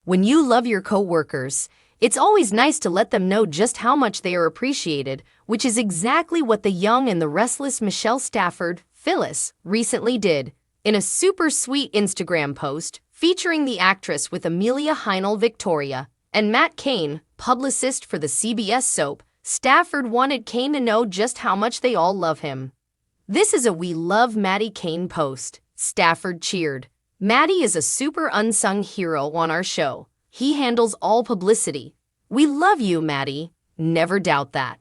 When you love your coworkers, it's always nice to let them know just how much they are appreciated, which is exactly what the young and the restless Michelle Stafford, FLix, recently did. In a super sweet Instagram post featuring the actress with Amelia Heinel Victoria and Matt Cain, publicist for the CBS soap, Stafford wanted Cain to know just how much they all love him. "This is a We Love Maddie Cain post," Stafford cheered. "Maddie is a super unsung hero on our show. He handles all publicity. We love you, Maddie. Never doubt that."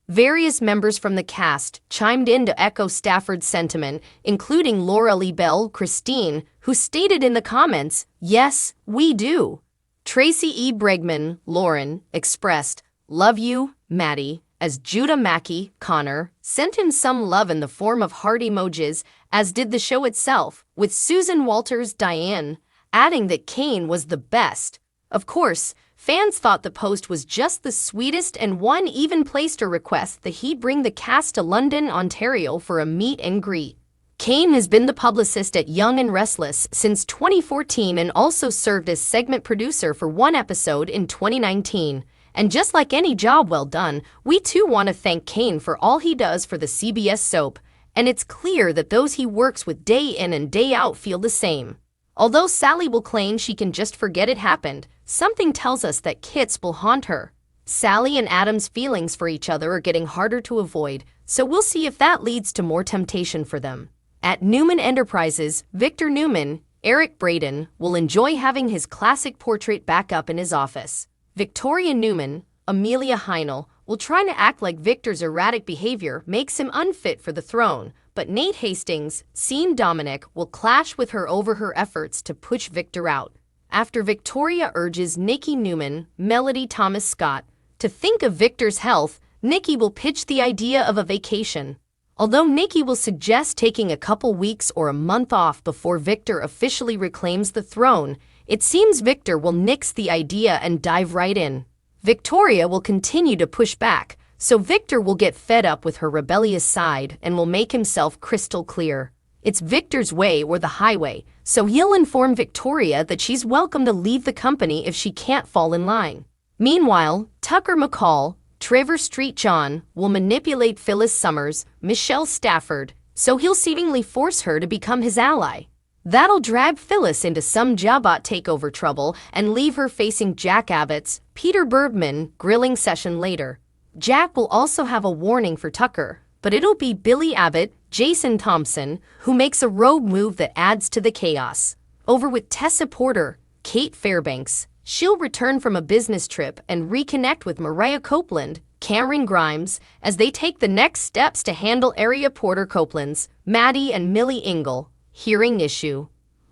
Various members from the cast chimed in to echo Stafford's sentiment, including Laura Lee Bell, Christine, who stated in the comments, "Yes, we do." Tracy E. Bregman, Lauren, expressed, "Love you, Maddie," as Judah Mackey, Connor, sent him some love in the form of heart emojis, as did the show itself, with Susan Walters, Diane, adding that Cain was the best. Of course, fans thought the post was just the sweetest, and one even placed a request that he bring the cast to London, Ontario for a meet and greet. Cain has been the publicist at Young and Restless since 2014 and also served as segment producer for one episode in 2019. And just like any job well done, we too want to thank Cain for all he does for the CBS soap, and it's clear that those he works with day in and day out feel the same. Although Sally will claim she can just forget it happened, something tells us that Kits will haunt her. Sally and Adam's feelings for each other are getting harder to avoid, so we'll see if that leads to more temptation for them. At Newman Enterprises, Victor Newman, Eric Braeden, will enjoy having his classic portrait back up in his office. Victoria Newman, Amelia Heinel, will try to act like Victor's erratic behavior makes him unfit for the throne, but Nate Hastings, Sean Dominic, will clash with her over her efforts to push Victor out. After Victoria urges Nikki Newman, Melody Thomas Scott, to think of Victor's health, Nikki will pitch the idea of a vacation. Although Nikki will suggest taking a couple weeks or a month off before Victor officially reclaims the throne, it seems Victor will nix the idea and dive right in. Victoria will continue to push back, so Victor will get fed up with her rebellious side and will make himself crystal clear. It's Victor's way or the highway, so he'll inform Victoria that she's welcome to leave the company if she can't fall in line. Meanwhile, Tucker McCall, Trevor Street John, will manipulate Phyllis Summers, Michelle Stafford, so he'll seemingly force her to become his ally. That'll drag Phyllis into some Jabot takeover trouble and leave her facing Jack Abbott's Peter Bergman grilling session later. Jack will also have a warning for Tucker, but it'll be Billy Abbott, Jason Thompson, who makes a rogue move that adds to the chaos. Over with Tessa Porter, Kate Fairbanks. She'll return from a business trip and reconnect with Mariah Copeland, Cameron Grimes, as they take the next steps to handle area Porter Copeland's, Maddie and Millie Engel, hearing issue.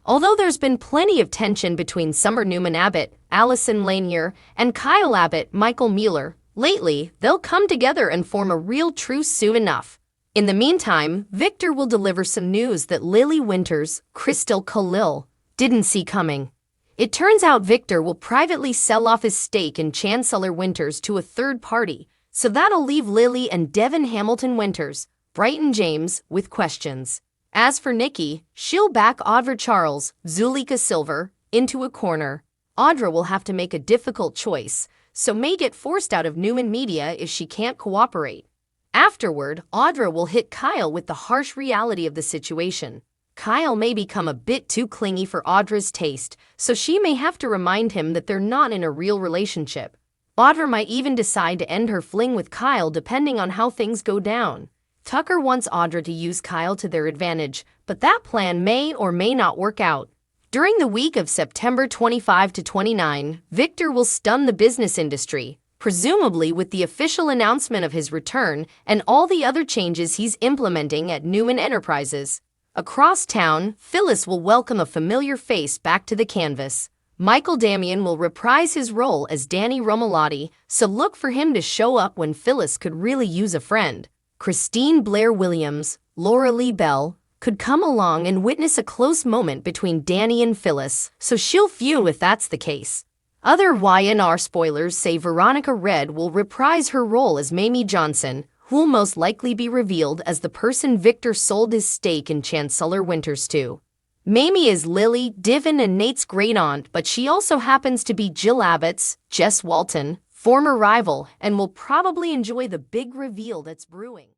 Although there's been plenty of tension between Summer Newman Abbott, Allison Lanier, and Kyle Abbott, Michael Mueller, lately they'll come together and form a real truce soon enough. In the meantime, Victor will deliver some news that Lily Winters, Crystal Khalil, didn't see coming. It turns out Victor will privately sell off his stake in Chancellor Winters to a third party, so that'll leave Lily and Devin Hamilton Winters, Brighton James, with questions. As for Nikki, she'll back Audra Charles, Zulika Silver, into a corner. Audra will have to make a difficult choice, so may get forced out of Newman Media if she can't cooperate. Afterward, Audra will hit Kyle with the harsh reality of the situation. Kyle may become a bit too clingy for Audra's taste, so she may have to remind him that they're not in a real relationship. Audra might even decide to end her fling with Kyle depending on how things go down. Tucker wants Audra to use Kyle to their advantage, but that plan may or may not work out. During the week of September 25 to 29, Victor will stun the business industry, presumably with the official announcement of his return and all the other changes he's implementing at Newman Enterprises. Across town, Phyllis will welcome a familiar face back to the canvas. Michael Damian will reprise his role as Danny Romalotti, so look for him to show up when Phyllis could really use a friend. Christine Blair Williams, Laura Lee Bell, could come along and witness a close moment between Danny and Phyllis, so she'll fume if that's the case. Other Y&R spoilers say Veronica Red will reprise her role as Mamie Johnson, who will most likely be revealed as the person Victor sold his stake in Chancellor Winters to. Mamie is Lily, Divin, and Nate's great-aunt, but she also happens to be Jill Abbott's, Jess Walton, former rival, and will probably enjoy the big reveal that's brewing.